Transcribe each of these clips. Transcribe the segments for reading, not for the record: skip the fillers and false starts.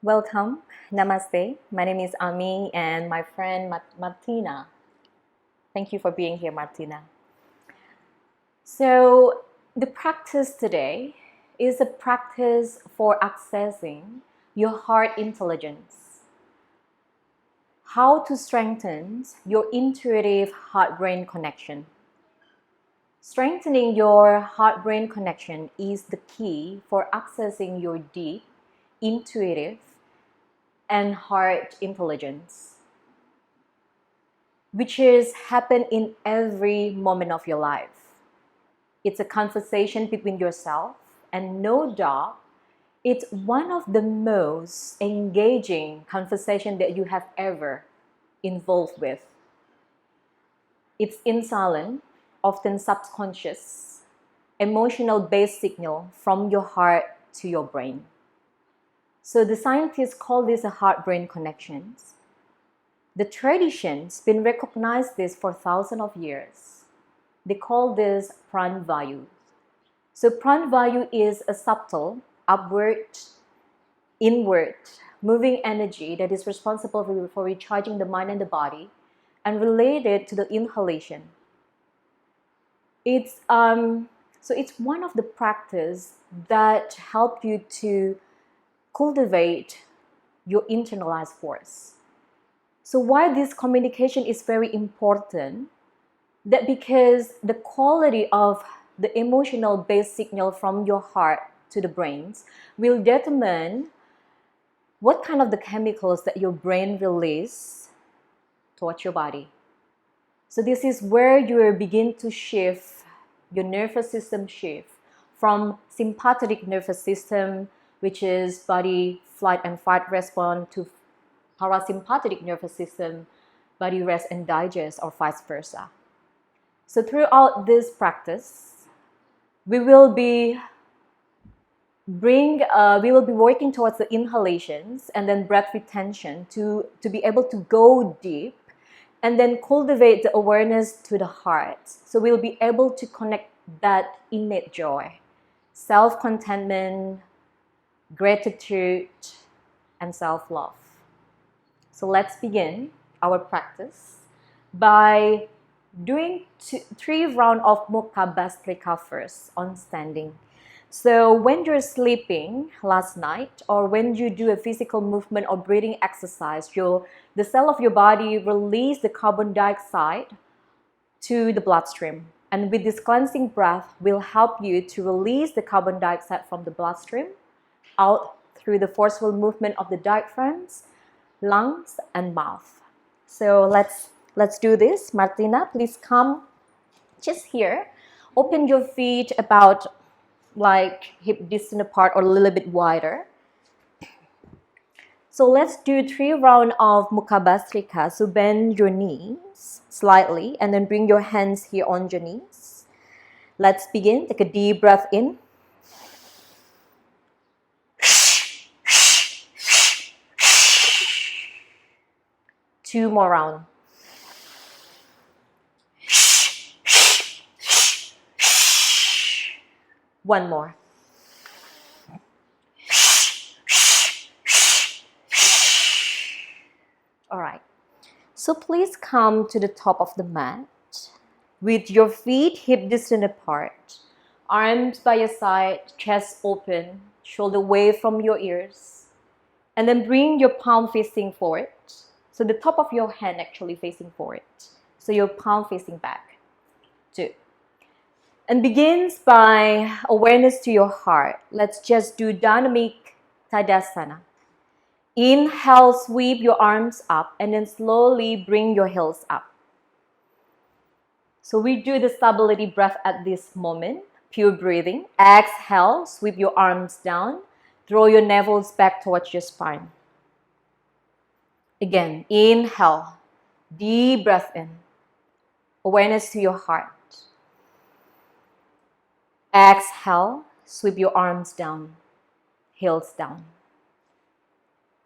Welcome, Namaste. My name is Ami and my friend Martina. Thank you for being here, Martina. So, the practice today is a practice for accessing your heart intelligence. How to strengthen your intuitive heart-brain connection. Strengthening your heart-brain connection is the key for accessing your deep, intuitive, and heart intelligence, which is happen in every moment of your life. It's a conversation between yourself, and no doubt, it's one of the most engaging conversation that you have ever involved with. It's insolent, often subconscious, emotional-based signal from your heart to your brain. So the scientists call this a heart-brain connections. The tradition's been recognized this for thousands of years. They call this pranvayu. So pranvayu is a subtle, upward, inward, moving energy that is responsible for recharging the mind and the body and related to the inhalation. It's one of the practice that help you to cultivate your internalized force. So why this communication is very important? That because the quality of the emotional based signal from your heart to the brains will determine what kind of the chemicals that your brain release towards your body. So this is where you will begin to shift your nervous system shift from sympathetic nervous system, which is body flight and fight response, to parasympathetic nervous system, body rest and digest, or vice versa. So throughout this practice, we will be working towards the inhalations and then breath retention to be able to go deep and then cultivate the awareness to the heart. So we'll be able to connect that innate joy, self-contentment, gratitude, and self-love. So let's begin our practice by doing 3 rounds of Mocha Bhastrika first on standing. So when you're sleeping last night or when you do a physical movement or breathing exercise, the cell of your body release the carbon dioxide to the bloodstream. And with this cleansing breath will help you to release the carbon dioxide from the bloodstream out through the forceful movement of the diaphragms, lungs, and mouth. So let's do this. Martina, please come just here. Open your feet about like hip distance apart or a little bit wider. So let's do 3 rounds of Mocha Bhastrika. So bend your knees slightly and then bring your hands here on your knees. Let's begin. Take a deep breath in. Two more rounds. One more. All right. So please come to the top of the mat with your feet hip distance apart, arms by your side, chest open, shoulder away from your ears, and then bring your palm facing forward. So the top of your hand actually facing forward. So your palm facing back. 2. And begins by awareness to your heart. Let's just do dynamic Tadasana. Inhale, sweep your arms up and then slowly bring your heels up. So we do the stability breath at this moment. Pure breathing. Exhale, sweep your arms down. Draw your navels back towards your spine. Again, inhale, deep breath in. Awareness to your heart. Exhale, sweep your arms down, heels down.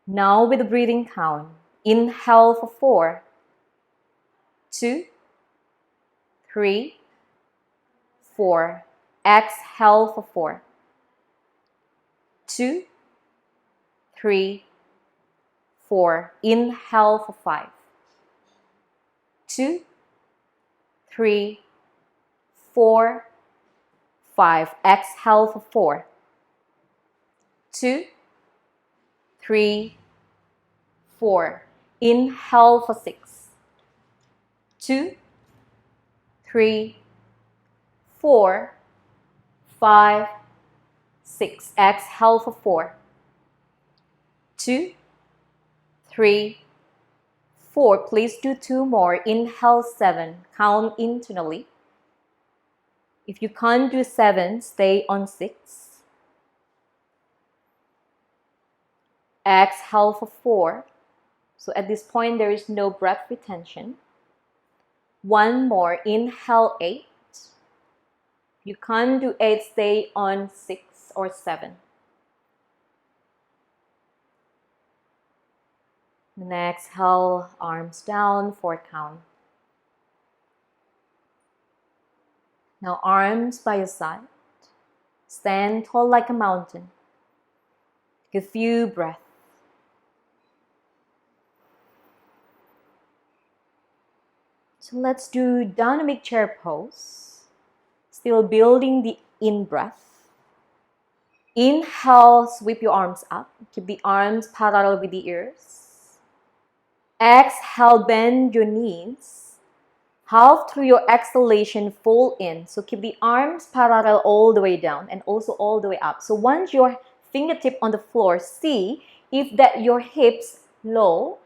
Now with the breathing count, inhale for 4, 2, 3, 4. Exhale for 4, 2, 3, 4. Inhale for 5. 2, 3, 4, 5. Exhale for 4. 2, 3, 4. Inhale for 6. 2, 3, 4, 5, 6. Exhale for 4. 2, 3, 4. Please do 2 more. Inhale 7. Count internally. If you can't do 7, stay on 6. Exhale for 4. So at this point, there is no breath retention. 1 more. Inhale 8. You can't do 8, stay on 6 or 7. Then exhale, arms down, 4 count. Now arms by your side. Stand tall like a mountain. Take a few breaths. So let's do dynamic chair pose. Still building the in-breath. Inhale, sweep your arms up. Keep the arms parallel with the ears. Exhale, bend your knees. Half through your exhalation, fold in. So keep the arms parallel all the way down and also all the way up. So once your fingertip on the floor, see if that your hips low,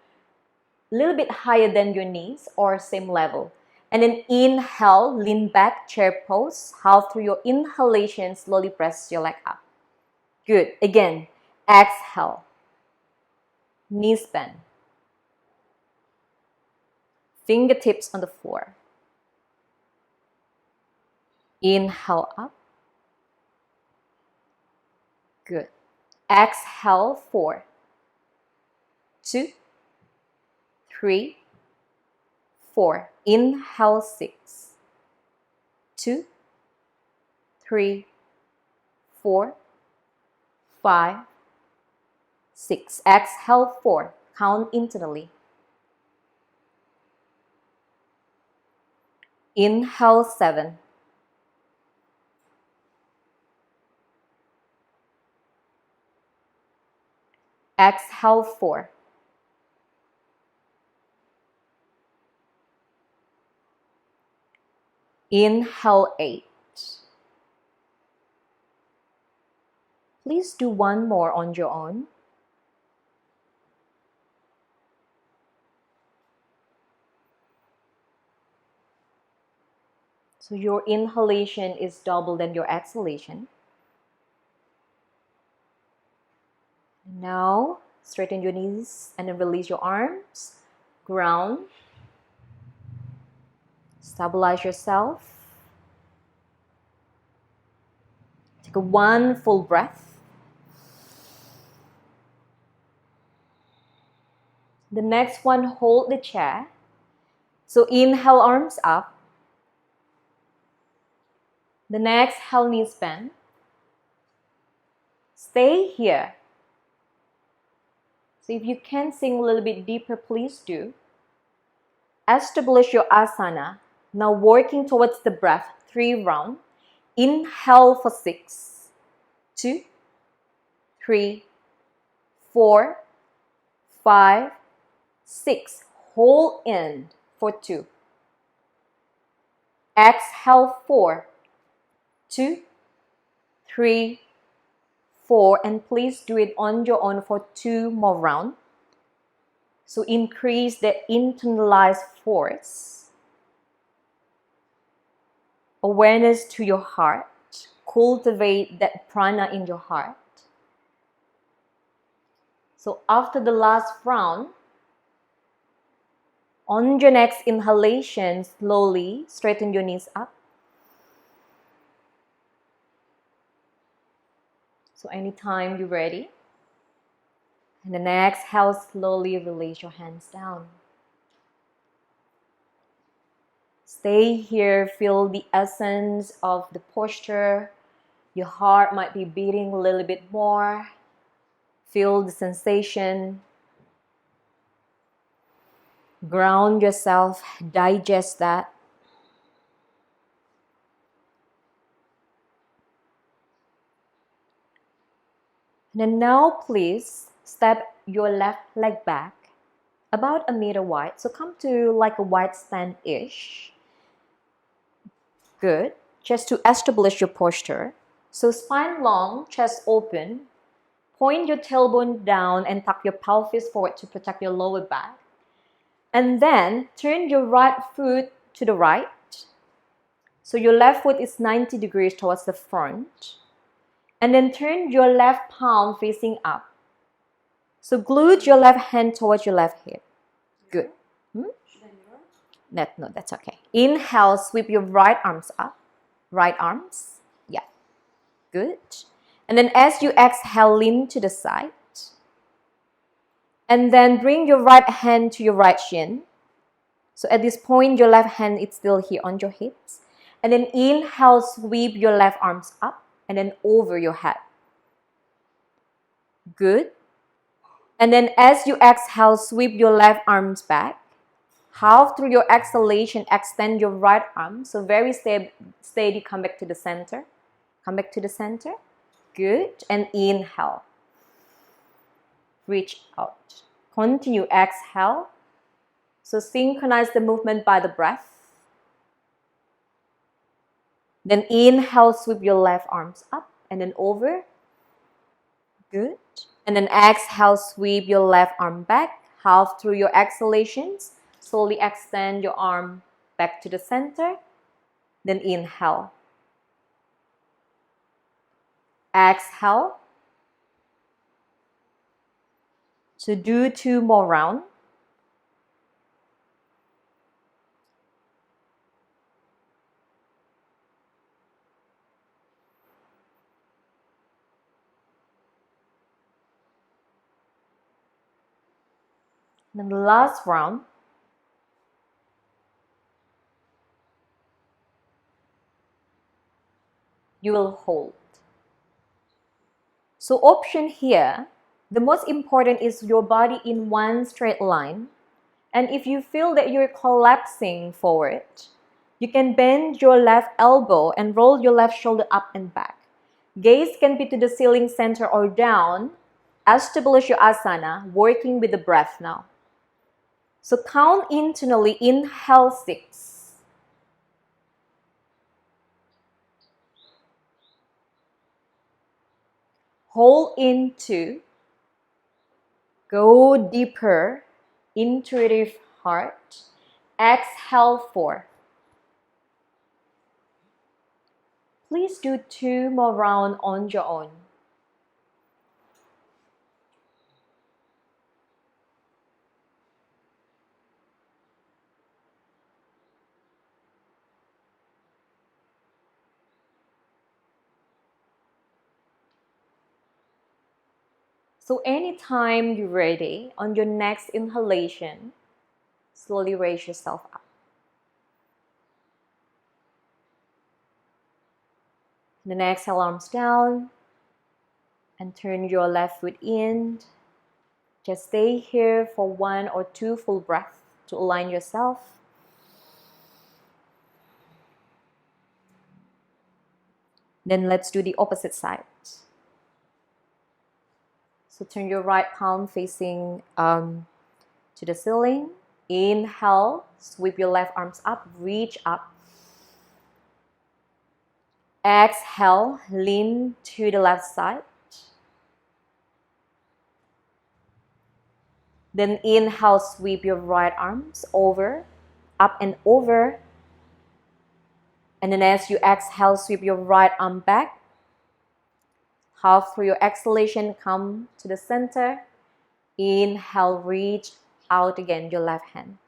a little bit higher than your knees or same level. And then inhale, lean back, chair pose. Half through your inhalation, slowly press your leg up. Good. Again, exhale. Knees bend. Fingertips on the floor. Inhale up. Good. Exhale, 4, 2, 3, 4. Inhale, 6, 2, 3, 4, 5, 6. Exhale, 4. Count internally. Inhale, 7. Exhale, 4. Inhale, 8. Please do 1 more on your own. So your inhalation is double than your exhalation. Now, straighten your knees and then release your arms. Ground. Stabilize yourself. Take 1 full breath. The next one, hold the chair. So inhale, arms up. The next, exhale, knees bend. Stay here. So if you can sink a little bit deeper, please do. Establish your asana. Now working towards the breath, 3 rounds. Inhale for 6, 2, 3, 4, 5, 6. Hold in for 2. Exhale, 4, 2, 3, 4. And please do it on your own for 2 more rounds. So increase the internalized force. Awareness to your heart. Cultivate that prana in your heart. So after the last round, on your next inhalation, slowly straighten your knees up. So anytime you're ready. And then exhale, slowly release your hands down. Stay here, feel the essence of the posture. Your heart might be beating a little bit more. Feel the sensation. Ground yourself, digest that. And then now please step your left leg back about 1 meter wide. So come to like a wide stand-ish. Good. Just to establish your posture. So spine long, chest open. Point your tailbone down and tuck your pelvis forward to protect your lower back. And then turn your right foot to the right. So your left foot is 90 degrees towards the front. And then turn your left palm facing up. So glute your left hand towards your left hip. Good. No, that's okay. Inhale, sweep your right arms up. Right arms. Yeah. Good. And then as you exhale, lean to the side. And then bring your right hand to your right shin. So at this point, your left hand is still here on your hips. And then inhale, sweep your left arms up and then over your head. Good. And then as you exhale, sweep your left arms back. Half through your exhalation, extend your right arm. So very steady, come back to the center. Come back to the center. Good. And inhale. Reach out. Continue, exhale. So synchronize the movement by the breath. Then inhale, sweep your left arms up and then over. Good. And then exhale, sweep your left arm back. Half through your exhalations. Slowly extend your arm back to the center. Then inhale. Exhale. So do 2 more rounds. Then the last round. You will hold. So option here, the most important is your body in one straight line. And if you feel that you're collapsing forward, you can bend your left elbow and roll your left shoulder up and back. Gaze can be to the ceiling, center, or down. Establish your asana, working with the breath now. So count internally, inhale 6. Hold in 2. Go deeper, intuitive heart. Exhale 4. Please do 2 more rounds on your own. So anytime you're ready, on your next inhalation, slowly raise yourself up. Then exhale, arms down, and turn your left foot in. Just stay here for 1 or 2 full breaths to align yourself. Then let's do the opposite side. So turn your right palm facing to the ceiling. Inhale, sweep your left arms up, reach up. Exhale, lean to the left side. Then inhale, sweep your right arms over, up and over. And then as you exhale, sweep your right arm back. Half through your exhalation, come to the center. Inhale, reach out again, your left hand.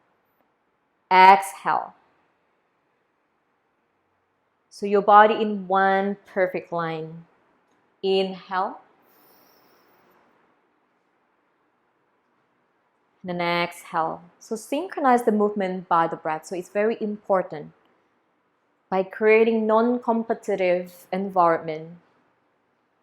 Exhale. So your body in one perfect line. Inhale. And then exhale. So synchronize the movement by the breath. So it's very important. By creating non-competitive environment,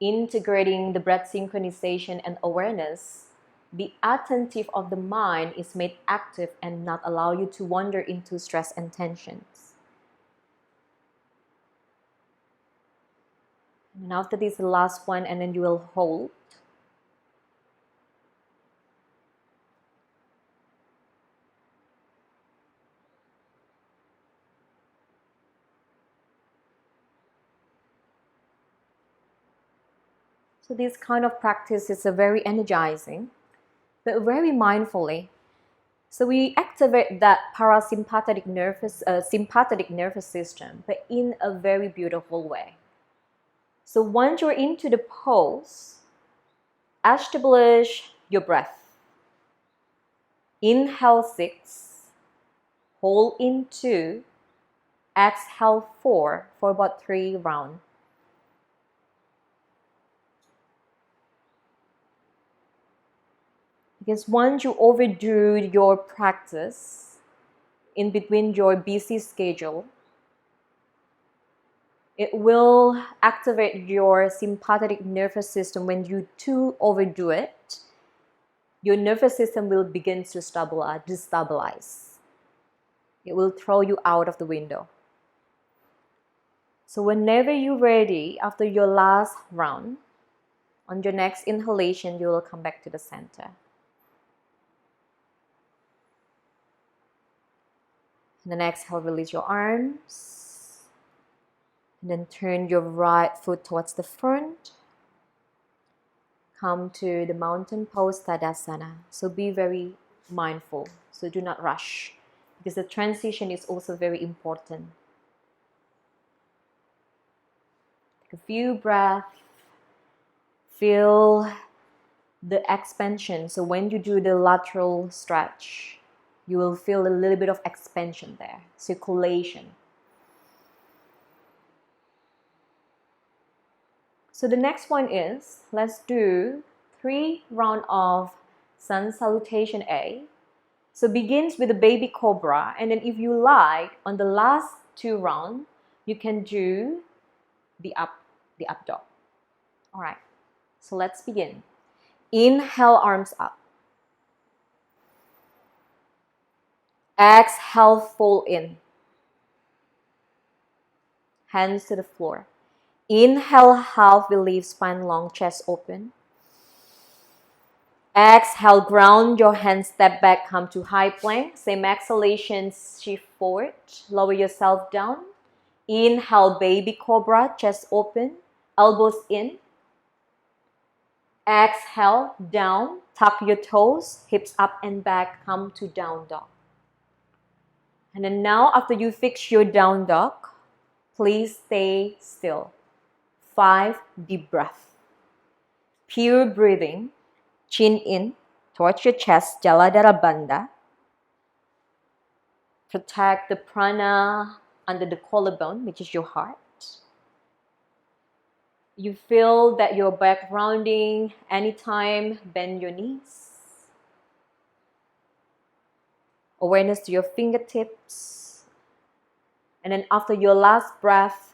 integrating the breath synchronization and awareness, the attentive of the mind is made active and not allow you to wander into stress and tensions. And after this, the last one, and then you will hold. So this kind of practice is a very energizing, but very mindfully. So we activate that sympathetic nervous system, but in a very beautiful way. So once you're into the pose, establish your breath. Inhale 6, hold in 2, exhale 4 for about 3 rounds. Because once you overdo your practice in between your busy schedule, it will activate your sympathetic nervous system. When you too overdo it, your nervous system will begin to destabilize. It will throw you out of the window. So whenever you're ready, after your last round, on your next inhalation, you will come back to the center. And then exhale, release your arms. And then turn your right foot towards the front. Come to the mountain pose, Tadasana. So be very mindful. So do not rush, because the transition is also very important. Take a few breaths. Feel the expansion. So when you do the lateral stretch, you will feel a little bit of expansion there, circulation. So the next one is, let's do 3 rounds of Sun Salutation A. So begins with the baby cobra, and then if you like, on the last 2 rounds, you can do the up dog. All right, so let's begin. Inhale, arms up. Exhale, fold in. Hands to the floor. Inhale, half, relief, spine long, chest open. Exhale, ground your hands, step back, come to high plank. Same exhalation, shift forward. Lower yourself down. Inhale, baby cobra, chest open, elbows in. Exhale, down, tuck your toes, hips up and back, come to down dog. And then now, after you fix your down dog, please stay still. 5 deep breaths. Pure breathing. Chin in towards your chest, Jaladhara Bandha. Protect the prana under the collarbone, which is your heart. You feel that your back rounding anytime, bend your knees. Awareness to your fingertips. And then after your last breath,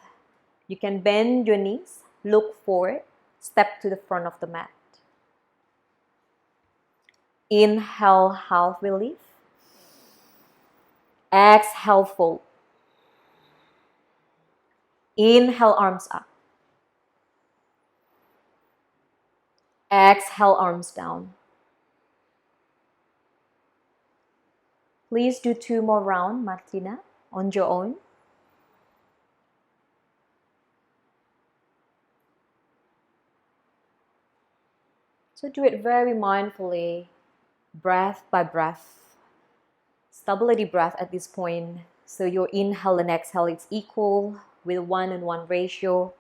you can bend your knees, look forward, step to the front of the mat. Inhale, half relief. Exhale, fold. Inhale, arms up. Exhale, arms down. Please do 2 more rounds, Martina, on your own. So do it very mindfully, breath by breath. Stability breath at this point. So your inhale and exhale is equal with 1:1 ratio.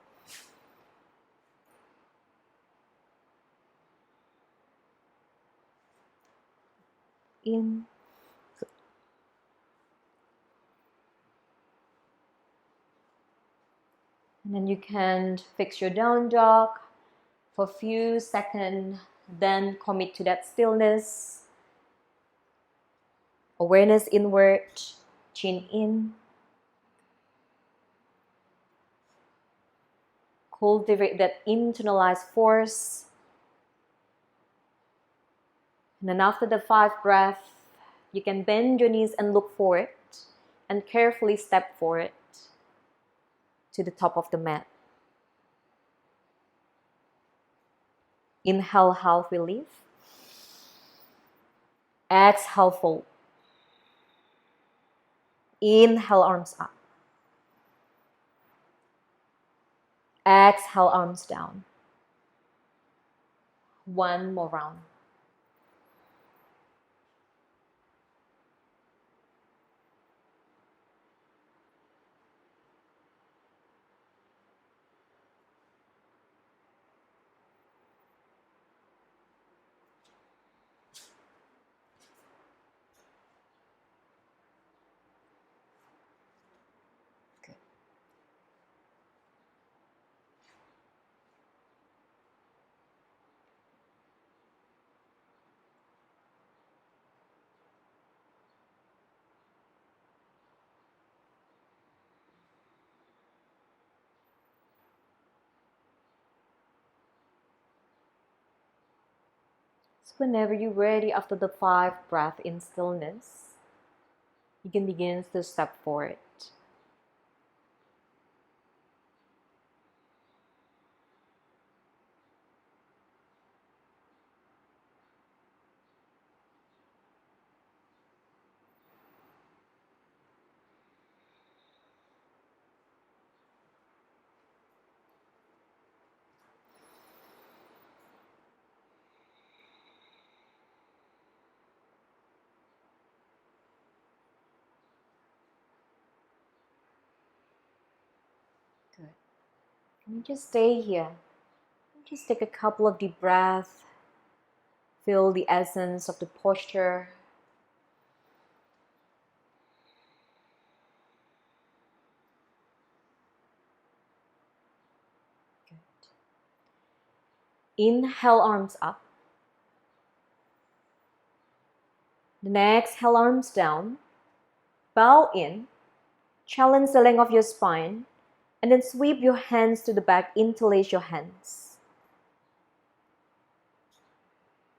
In. And then you can fix your down dog for a few seconds, then commit to that stillness. Awareness inward, chin in. Cultivate that internalized force. And then after the 5th breath, you can bend your knees and look forward and carefully step forward to the top of the mat. Inhale, half relief. Exhale, fold. Inhale, arms up. Exhale, arms down. One more round. So whenever you're ready after the 5th breath in stillness, you can begin to step forward. Good. And just stay here. Just take a couple of deep breaths. Feel the essence of the posture. Good. Inhale, arms up. Then exhale, arms down. Bow in. Challenge the length of your spine. And then sweep your hands to the back. Interlace your hands.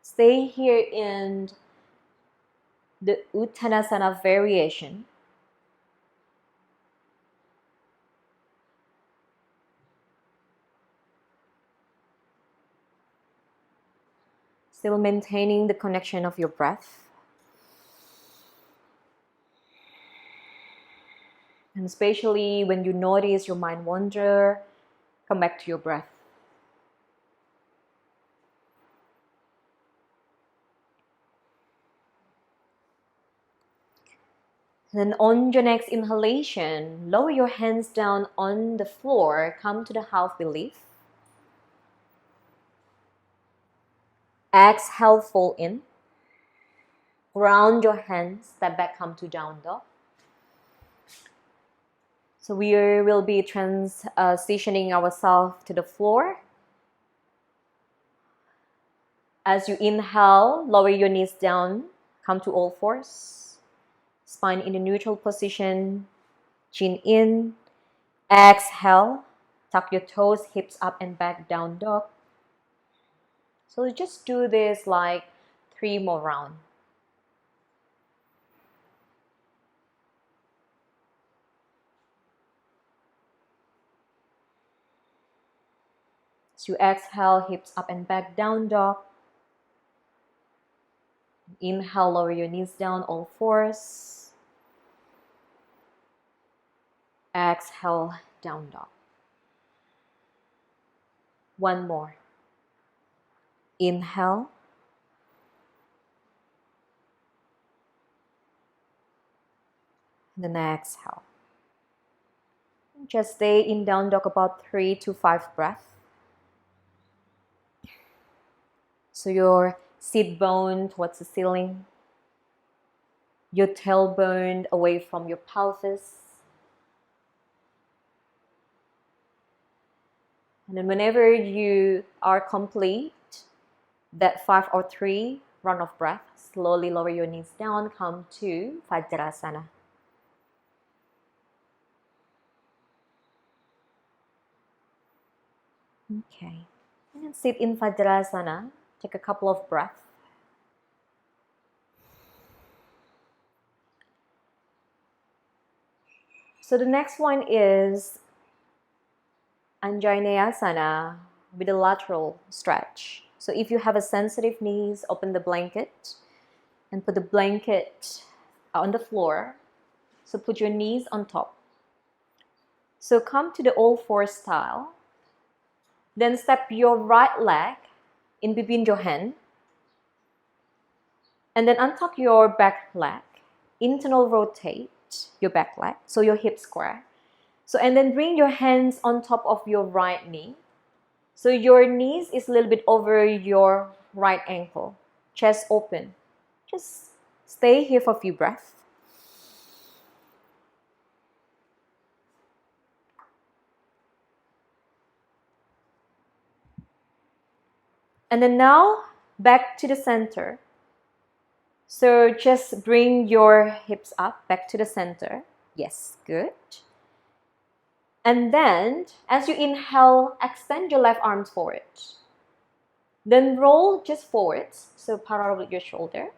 Stay here in the Uttanasana variation. Still maintaining the connection of your breath. And especially when you notice your mind wander, come back to your breath. And then on your next inhalation, lower your hands down on the floor, come to the half relief. Exhale, fold in. Ground your hands, step back, come to down dog. So we will be transitioning ourselves to the floor. As you inhale, lower your knees down, come to all fours. Spine in a neutral position, chin in. Exhale, tuck your toes, hips up and back, down dog. So just do this like 3 more rounds. So you exhale, hips up and back, down dog. Inhale, lower your knees down, all fours. Exhale, down dog. One more. Inhale. Then exhale. Just stay in down dog about 3 to 5 breaths. So your sit bone towards the ceiling. Your tailbone away from your pelvis. And then whenever you are complete, that 5 or 3 round of breath, slowly lower your knees down, come to Vajrasana. Okay, and then sit in Vajrasana, take a couple of breaths. So the next one is Asana with a lateral stretch. So if you have a sensitive knees, open the blanket and put the blanket on the floor. So put your knees on top. So come to the all four style. Then step your right leg in between your hand. And then untuck your back leg. Internal rotate your back leg, so your hips square. So and then bring your hands on top of your right knee. So your knees is a little bit over your right ankle. Chest open. Just stay here for a few breaths. And then now back to the center. So just bring your hips up back to the center. Yes, good. And then as you inhale, extend your left arms forward. Then roll just forward. So parallel with your shoulder.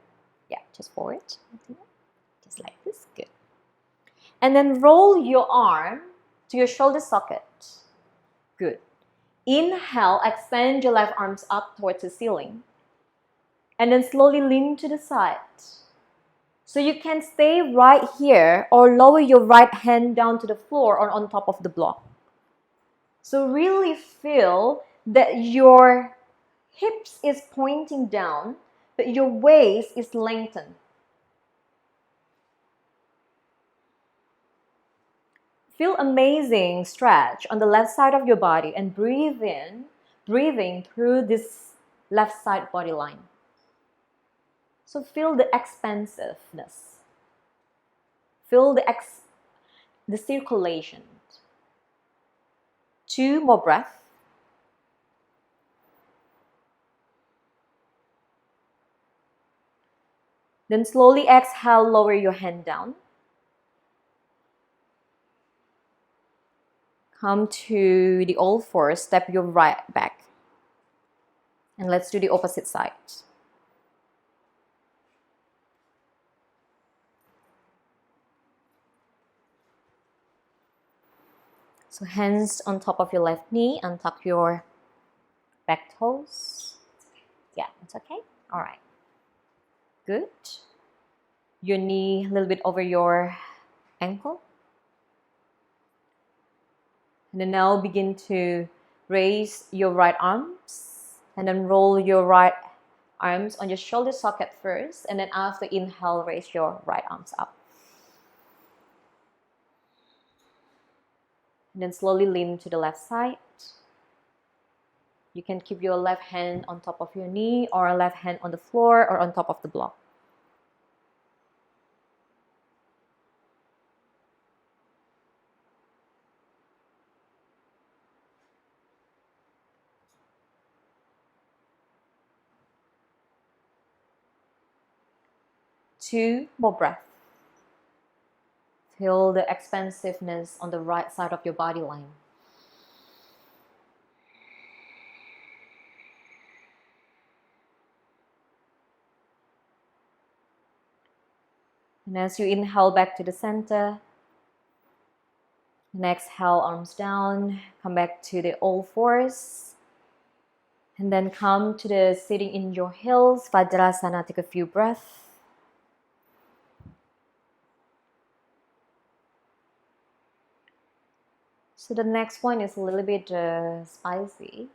Yeah, just forward. Just like this. Good. And then roll your arm to your shoulder socket. Good. Inhale, extend your left arms up towards the ceiling. And then slowly lean to the side. So you can stay right here or lower your right hand down to the floor or on top of the block. So really feel that your hips is pointing down, but your waist is lengthened. Feel amazing stretch on the left side of your body and breathe in, breathing through this left side body line. So feel the expansiveness. Feel the circulation. 2 more breaths. Then slowly exhale, lower your hand down. Come to the all fours, step your right back. And let's do the opposite side. So hands on top of your left knee, untuck your back toes. Yeah, it's okay. All right. Good. Your knee a little bit over your ankle. And then now begin to raise your right arms and then roll your right arms on your shoulder socket first, and then after inhale, raise your right arms up. And then slowly lean to the left side. You can keep your left hand on top of your knee or left hand on the floor or on top of the block. Two more breaths. Feel the expansiveness on the right side of your body line. And as you inhale back to the center, and exhale, arms down, come back to the all fours. And then come to the sitting in your heels, Vajrasana, take a few breaths. So the next one is a little bit spicy.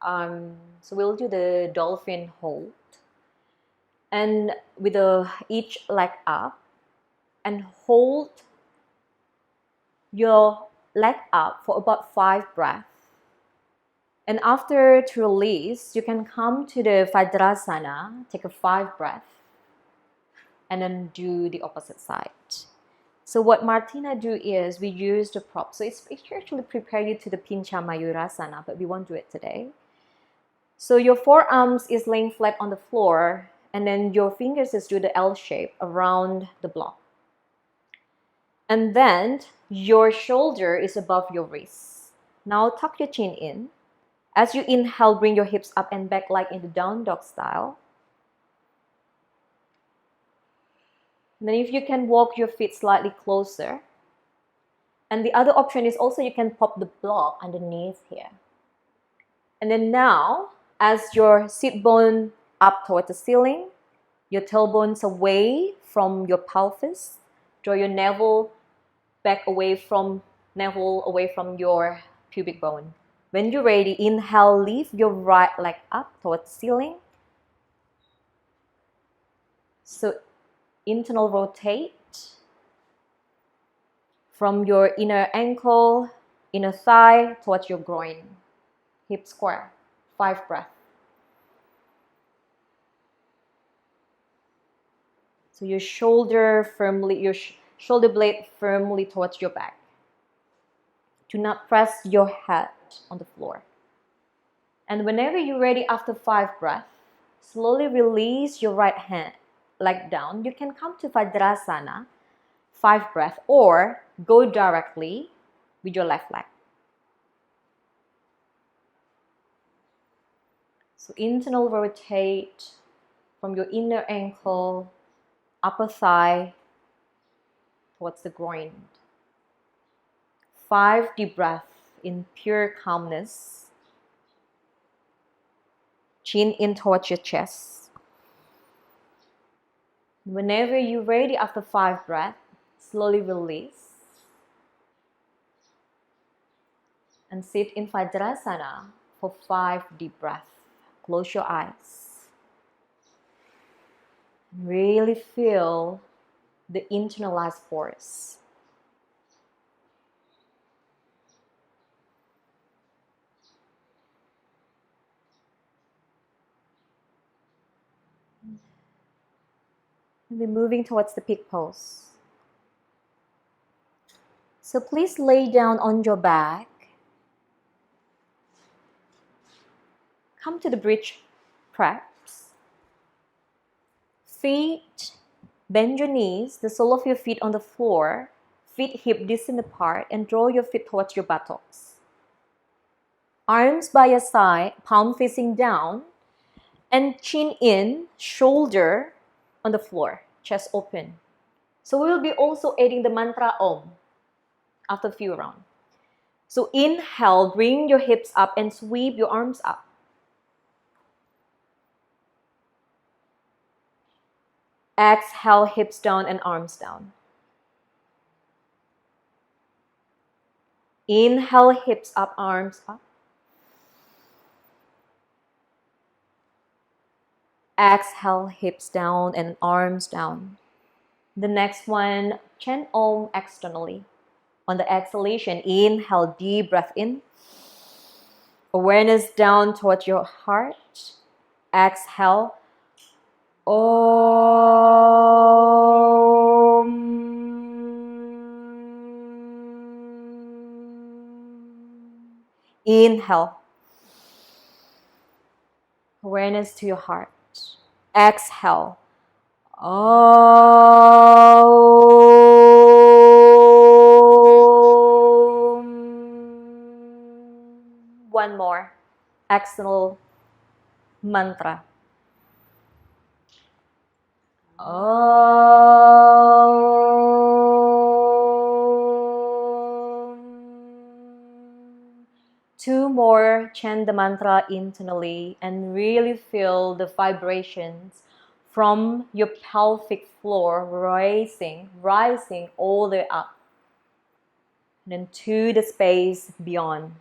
So we'll do the Dolphin Hold. And with each leg up, and hold your leg up for about 5 breaths. And after to release, you can come to the Vajrasana, take a 5 breaths, and then do the opposite side. So what Martina do is we use the prop. So it's actually prepare you to the Pincha Mayurasana, but we won't do it today. So your forearms is laying flat on the floor, and then your fingers is do the L shape around the block. And then your shoulder is above your wrist. Now tuck your chin in. As you inhale, bring your hips up and back like in the down dog style. And then if you can walk your feet slightly closer. And the other option is also you can pop the block underneath here. And then now, as your sit bone up towards the ceiling, your tailbones away from your pelvis, draw your navel back away from your pubic bone. When you're ready, inhale, lift your right leg up towards the ceiling. So internal rotate from your inner ankle, inner thigh towards your groin. Hip square. 5 breaths. So your shoulder blade firmly towards your back. Do not press your head on the floor. And whenever you're ready after 5 breaths, slowly release your right hand leg down. You can come to Tadasana, 5 breaths, or go directly with your left leg. So internal rotate from your inner ankle, upper thigh, towards the groin. 5 deep breaths in pure calmness. Chin in towards your chest. Whenever you're ready after 5 breaths, slowly release. And sit in Vajrasana for 5 deep breaths. Close your eyes. Really feel the internalized force. And we're moving towards the pig pose. So please lay down on your back. Come to the bridge press. Feet, bend your knees, the sole of your feet on the floor, feet hip distant apart, and draw your feet towards your buttocks. Arms by your side, palm facing down, and chin in, shoulder on the floor, chest open. So we will be also adding the mantra Om after a few rounds. So inhale, bring your hips up and sweep your arms up. Exhale, hips down and arms down. Inhale, hips up, arms up. Exhale, hips down and arms down. The next one, chant Om externally. On the exhalation, inhale, deep breath in. Awareness down towards your heart. Exhale. Om. Inhale. Awareness to your heart. Exhale. Om. One more. External mantra. Om. 2 more, chant the mantra internally and really feel the vibrations from your pelvic floor rising all the way up and then to the space beyond.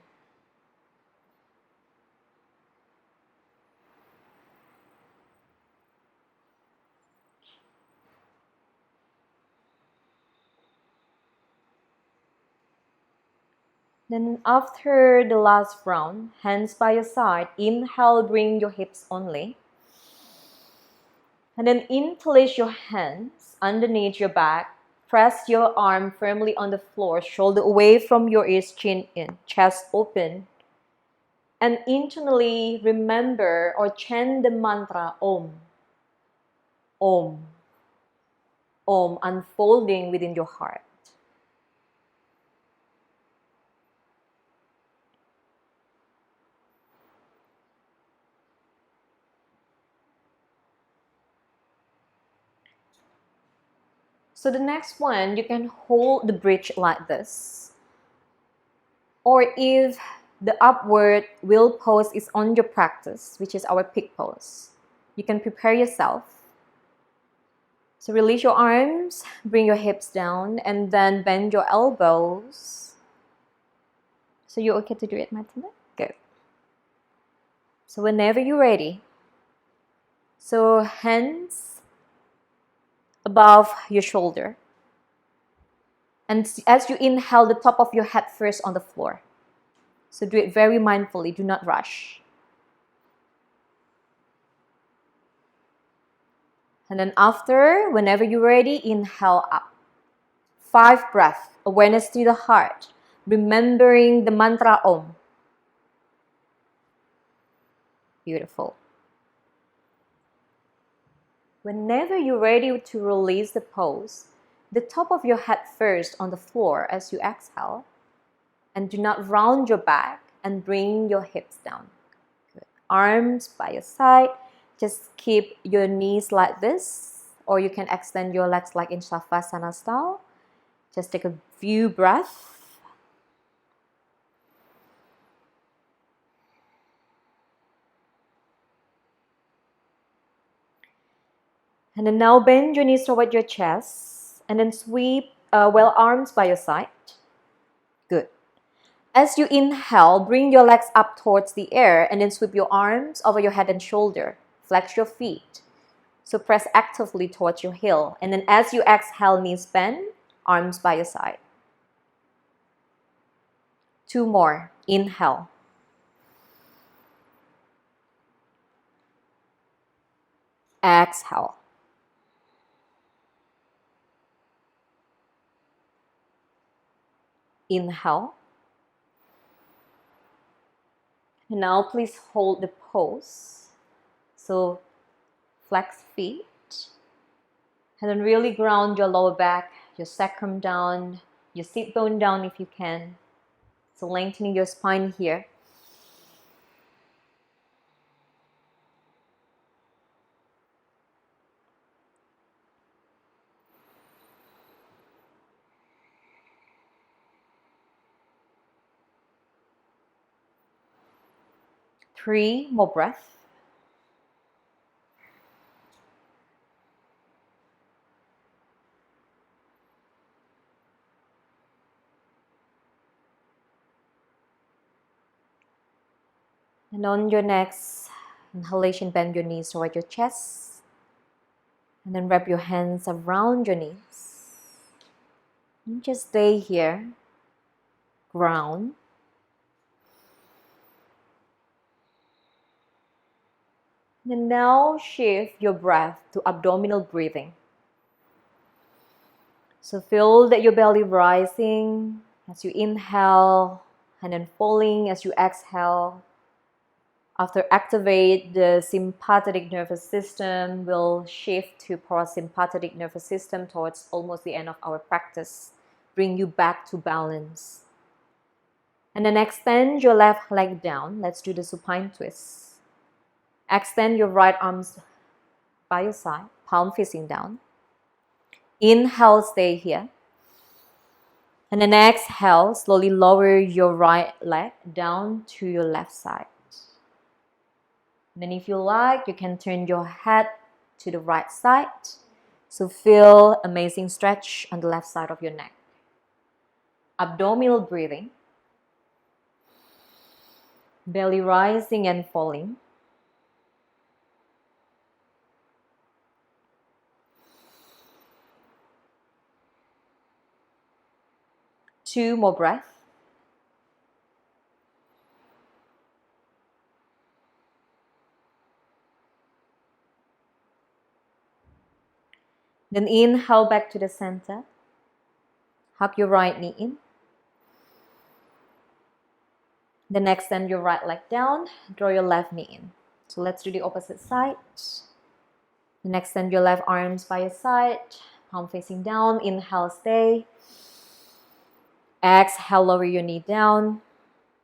Then after the last round, hands by your side, inhale, bring your hips only. And then interlace your hands underneath your back. Press your arm firmly on the floor, shoulder away from your ears, chin in, chest open. And internally remember or chant the mantra Om. Om. Om, unfolding within your heart. So the next one, you can hold the bridge like this. Or if the upward wheel pose is on your practice, which is our peak pose, you can prepare yourself. So release your arms, bring your hips down, and then bend your elbows. So you're okay to do it, Martina? Good. So whenever you're ready, so hands above your shoulder. And as you inhale, the top of your head first on the floor. So do it very mindfully, do not rush. And then after, whenever you're ready, inhale up. 5 breaths, awareness to the heart, remembering the mantra Om. Beautiful. Whenever you're ready to release the pose, the top of your head first on the floor as you exhale, and do not round your back and bring your hips down. Good. Arms by your side, just keep your knees like this, or you can extend your legs like in Savasana style. Just take a few breaths. And then now bend your knees toward your chest and then sweep arms by your side. Good. As you inhale, bring your legs up towards the air and then sweep your arms over your head and shoulder. Flex your feet. So press actively towards your heel. And then as you exhale, knees bend, arms by your side. 2 more. Inhale. Exhale. Inhale. And now please hold the pose. So flex feet. And then really ground your lower back, your sacrum down, your sit bone down if you can. So lengthening your spine here. Three more breaths. And on your next inhalation, bend your knees toward your chest. And then wrap your hands around your knees. And just stay here. Ground. And now shift your breath to abdominal breathing. So feel that your belly rising as you inhale and then falling as you exhale. After activate the sympathetic nervous system, we'll shift to parasympathetic nervous system towards almost the end of our practice. Bring you back to balance. And then extend your left leg down. Let's do the supine twist. Extend your right arms by your side, palm facing down. Inhale, stay here. And then exhale, slowly lower your right leg down to your left side. And then if you like, you can turn your head to the right side. So feel amazing stretch on the left side of your neck. Abdominal breathing. Belly rising and falling. Two more breaths. Then inhale back to the center. Hug your right knee in. Then extend your right leg down. Draw your left knee in. So let's do the opposite side. Then extend your left arms by your side. Palm facing down. Inhale, stay. Exhale, lower your knee down.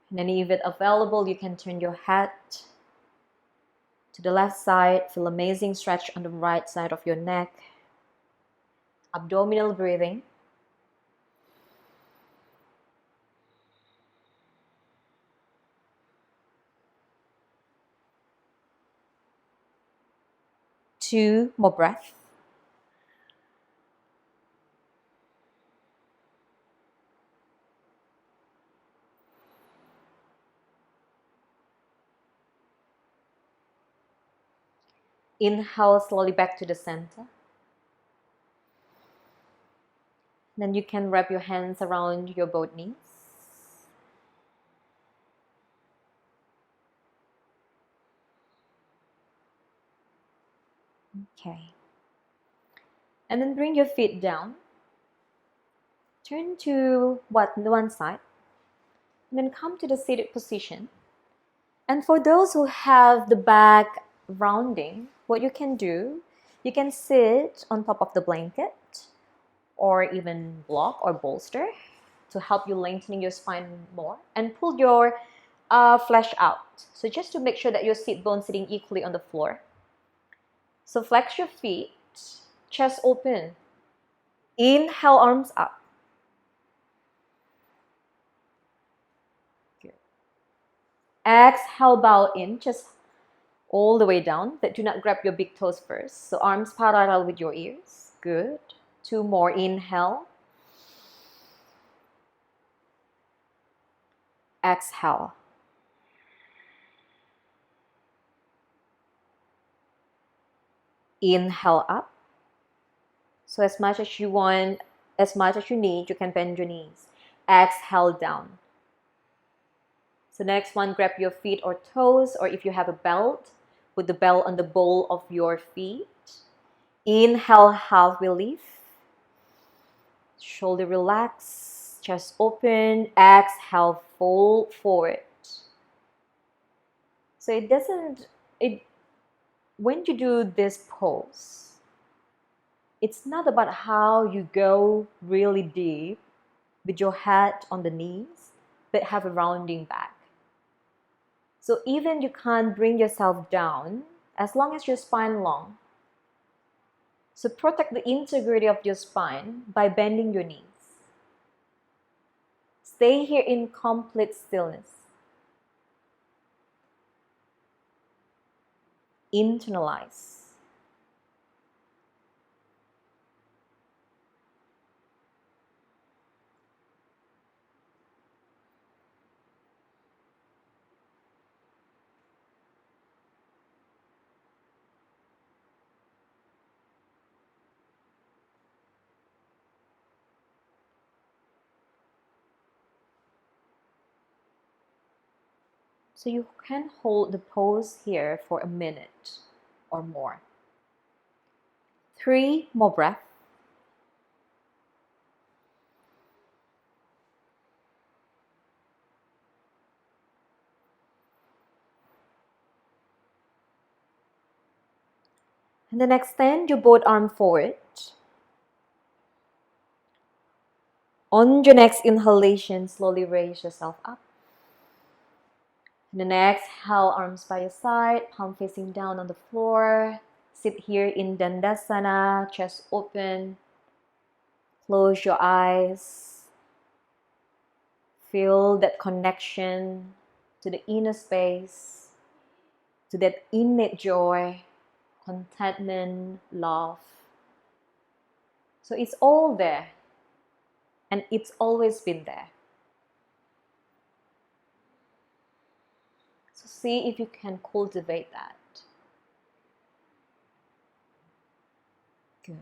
And then if it's available, you can turn your head to the left side. Feel amazing stretch on the right side of your neck. Abdominal breathing. 2 more breaths. Inhale slowly back to the center. Then you can wrap your hands around your both knees. Okay. And then bring your feet down. Turn to one side. And then come to the seated position. And for those who have the back rounding, what you can do, you can sit on top of the blanket or even block or bolster to help you lengthening your spine more, and pull your flesh out. So just to make sure that your sit bones sitting equally on the floor. So flex your feet, chest open. Inhale, arms up. Good. Exhale, bow in, just all the way down, but do not grab your big toes first. So arms parallel with your ears. Good. 2 more. Inhale. Exhale. Inhale up. So as much as you want, as much as you need, you can bend your knees. Exhale down. So next one, grab your feet or toes, or if you have a belt, put the belt on the ball of your feet. Inhale, halfway lift. Shoulder relax, chest open. Exhale, fold forward. So when you do this pose, it's not about how you go really deep with your head on the knees, but have a rounding back. So even you can't bring yourself down, as long as your spine long. So protect the integrity of your spine by bending your knees. Stay here in complete stillness. Internalize. So you can hold the pose here for a minute or more. 3 more breaths. And then extend your both arms forward. On your next inhalation, slowly raise yourself up. And then exhale, arms by your side, palm facing down on the floor. Sit here in Tadasana, chest open. Close your eyes. Feel that connection to the inner space, to that innate joy, contentment, love. So it's all there, and it's always been there. So see if you can cultivate that. Good.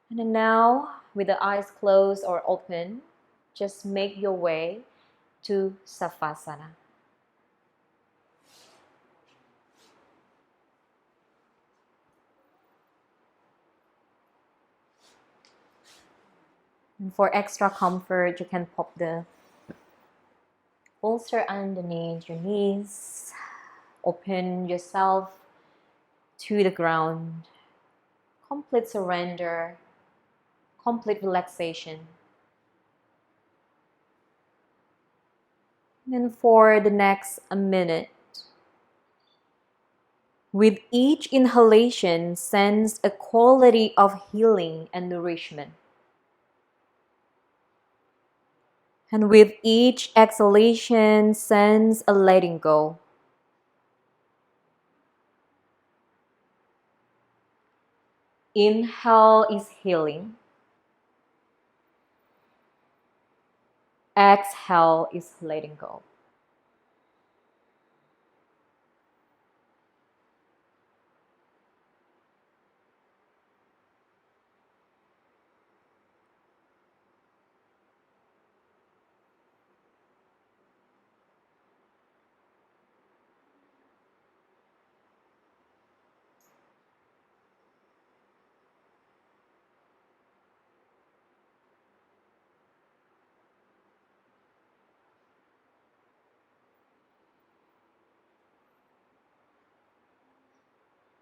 And then now, with the eyes closed or open, just make your way to Savasana. And for extra comfort, you can pop the bolster underneath your knees. Open yourself to the ground. Complete surrender, complete relaxation. And for the next minute, with each inhalation, sense a quality of healing and nourishment. And with each exhalation, sense a letting go. Inhale is healing. Exhale is letting go.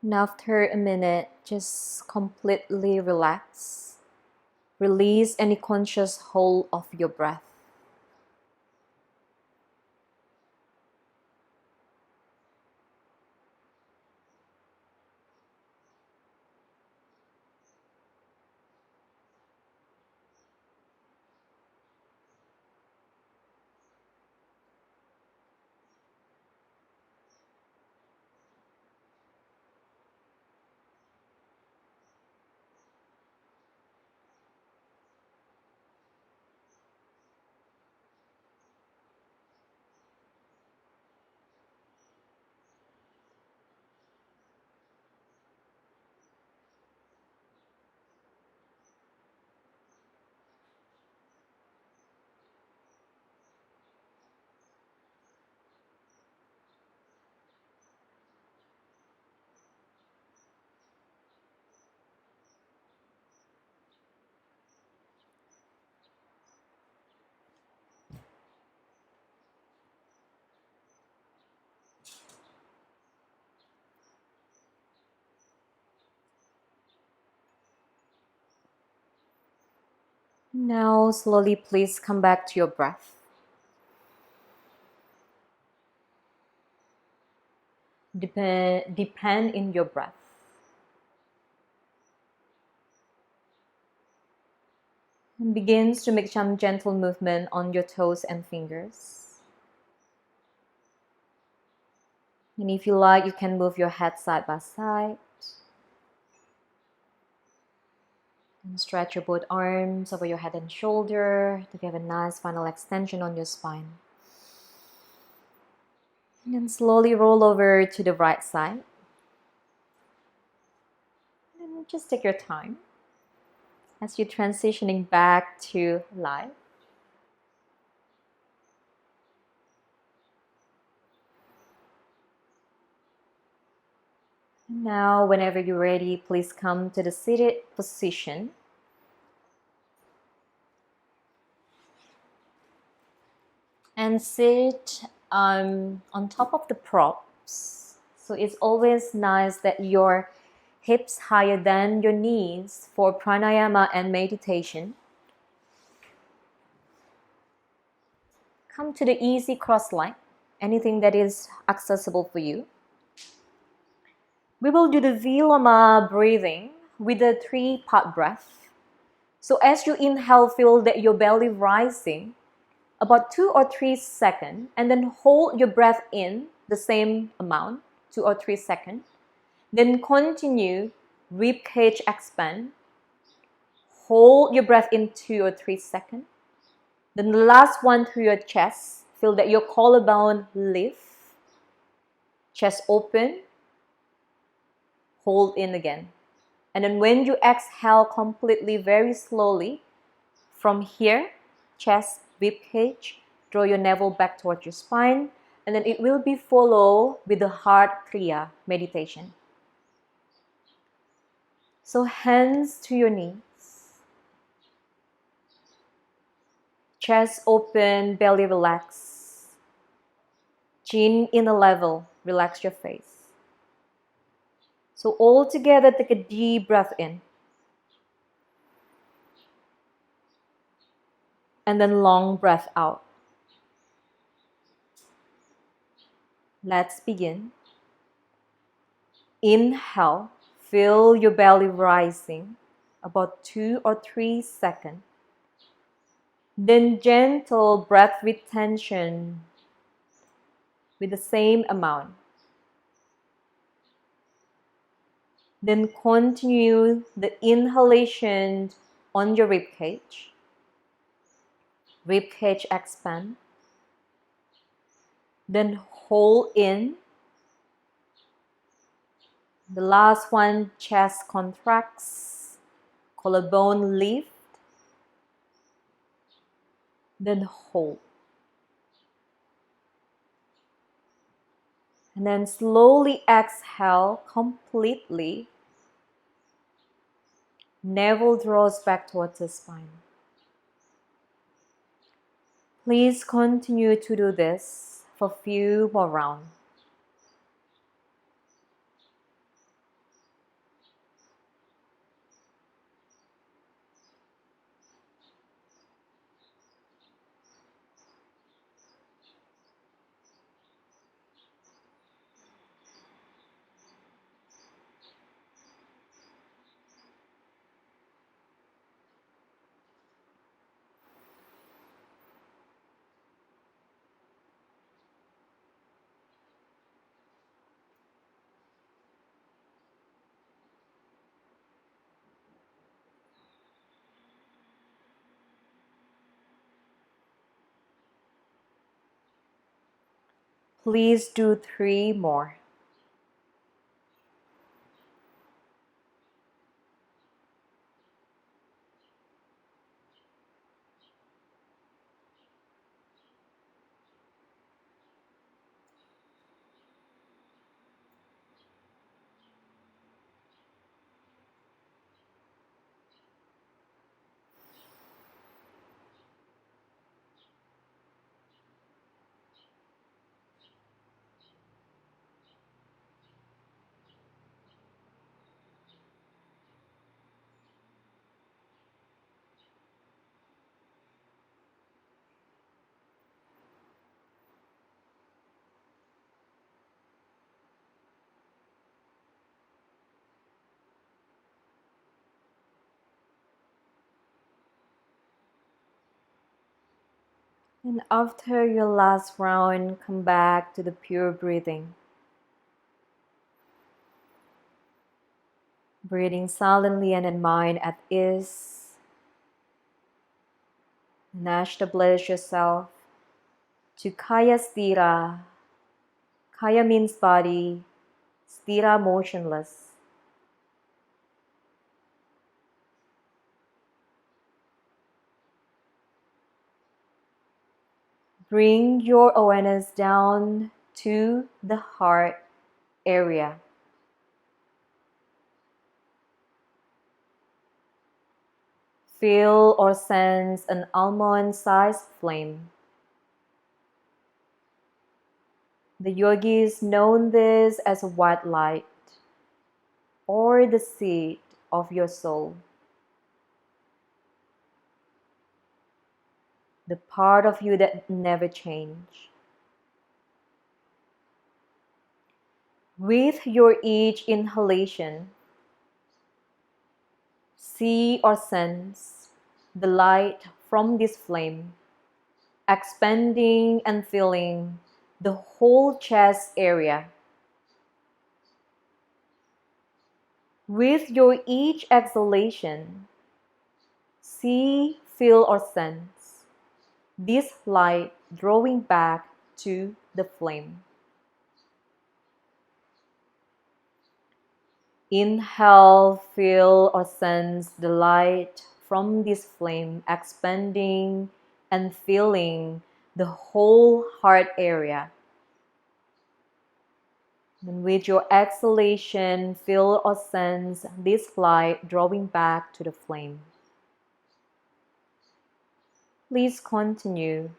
Now after a minute, just completely relax. Release any conscious hold of your breath. Now slowly please come back to your breath. Depend in your breath. And begins to make some gentle movement on your toes and fingers. And if you like, you can move your head side by side. And stretch your both arms over your head and shoulder to give a nice final extension on your spine. And then slowly roll over to the right side. And just take your time as you're transitioning back to life. Now, whenever you're ready, please come to the seated position. And sit on top of the props. So it's always nice that your hips higher than your knees for pranayama and meditation. Come to the easy cross line, anything that is accessible for you. We will do the Viloma breathing with a 3-part breath. So as you inhale, feel that your belly rising about 2 or 3 seconds, and then hold your breath in the same amount, 2 or 3 seconds. Then continue, rib cage expand. Hold your breath in 2 or 3 seconds. Then the last one through your chest. Feel that your collarbone lift. Chest open. Hold in again. And then when you exhale completely, very slowly, from here, chest, rib cage, draw your navel back towards your spine. And then it will be followed with the heart Kriya meditation. So hands to your knees. Chest open, belly relax. Chin in a level, relax your face. So all together, take a deep breath in. And then long breath out. Let's begin. Inhale, feel your belly rising about 2 or 3 seconds. Then gentle breath retention with the same amount. Then continue the inhalation on your rib cage. Rib cage expand. Then hold in. The last one, chest contracts, collarbone lift. Then hold. And then slowly exhale completely. Navel draws back towards the spine. Please continue to do this for a few more rounds. Please do 3 more. And after your last round, come back to the pure breathing. Breathing silently and in mind at ease. And establish yourself to Kaya Stira. Kaya means body, Stira motionless. Bring your awareness down to the heart area. Feel or sense an almond-sized flame. The yogis know this as a white light or the seed of your soul. The part of you that never change. With your each inhalation, see or sense the light from this flame, expanding and filling the whole chest area. With your each exhalation, see, feel, or sense this light drawing back to the flame. Inhale, feel or sense the light from this flame expanding and filling the whole heart area. And with your exhalation, feel or sense this light drawing back to the flame. Please continue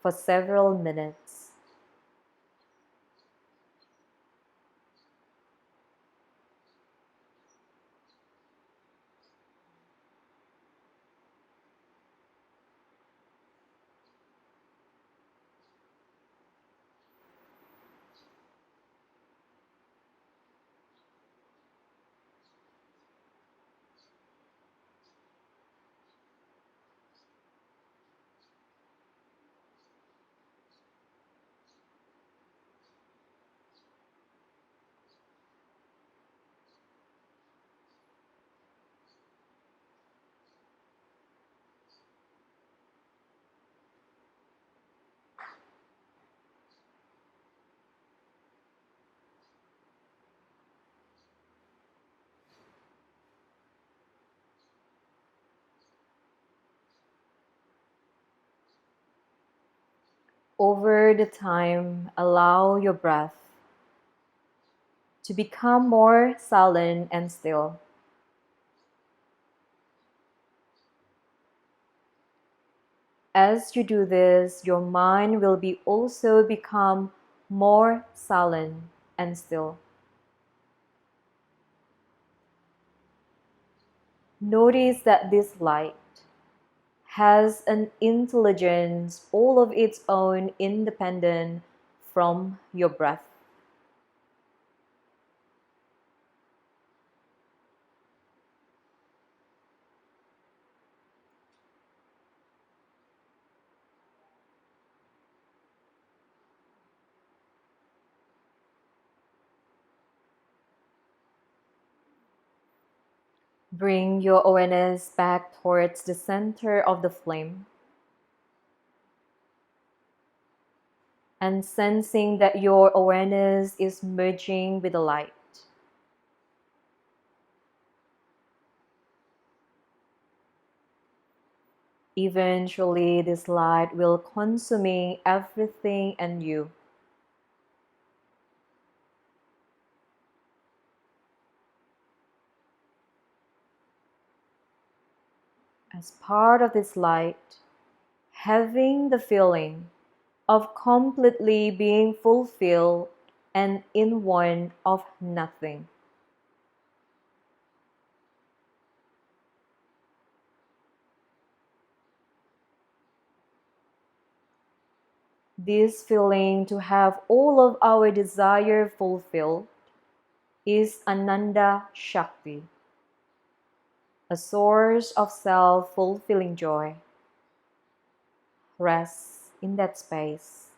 for several minutes. Over the time, allow your breath to become more silent and still. As you do this, your mind will be also become more silent and still. Notice that this light has an intelligence all of its own, independent from your breath. Bring your awareness back towards the center of the flame and sensing that your awareness is merging with the light. Eventually, this light will consume everything in you. As part of this light, having the feeling of completely being fulfilled and in one of nothing. This feeling to have all of our desire fulfilled is Ananda Shakti, a source of self-fulfilling joy. Rest in that space.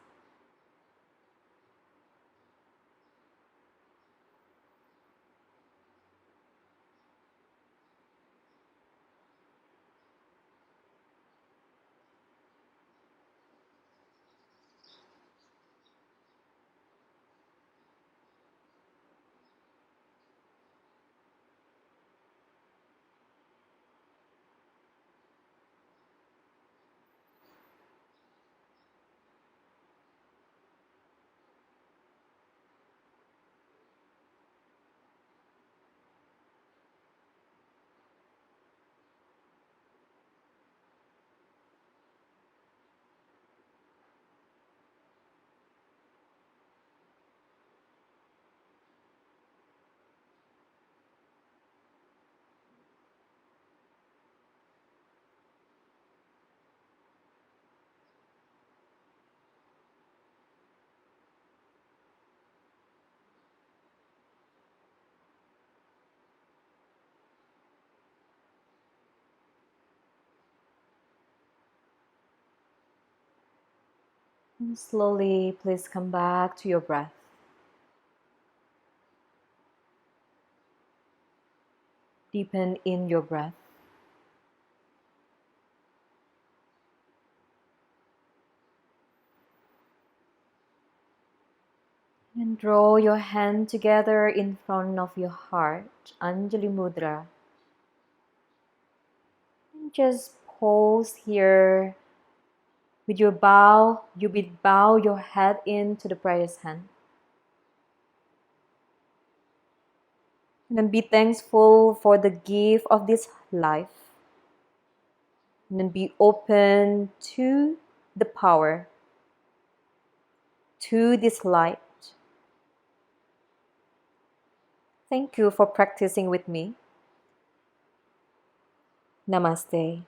And slowly, please come back to your breath. Deepen in your breath. And draw your hand together in front of your heart, Anjali Mudra. And just pause here. With your bow, you will bow your head into the prayer's hand. And then be thankful for the gift of this life. And then be open to the power, to this light. Thank you for practicing with me. Namaste.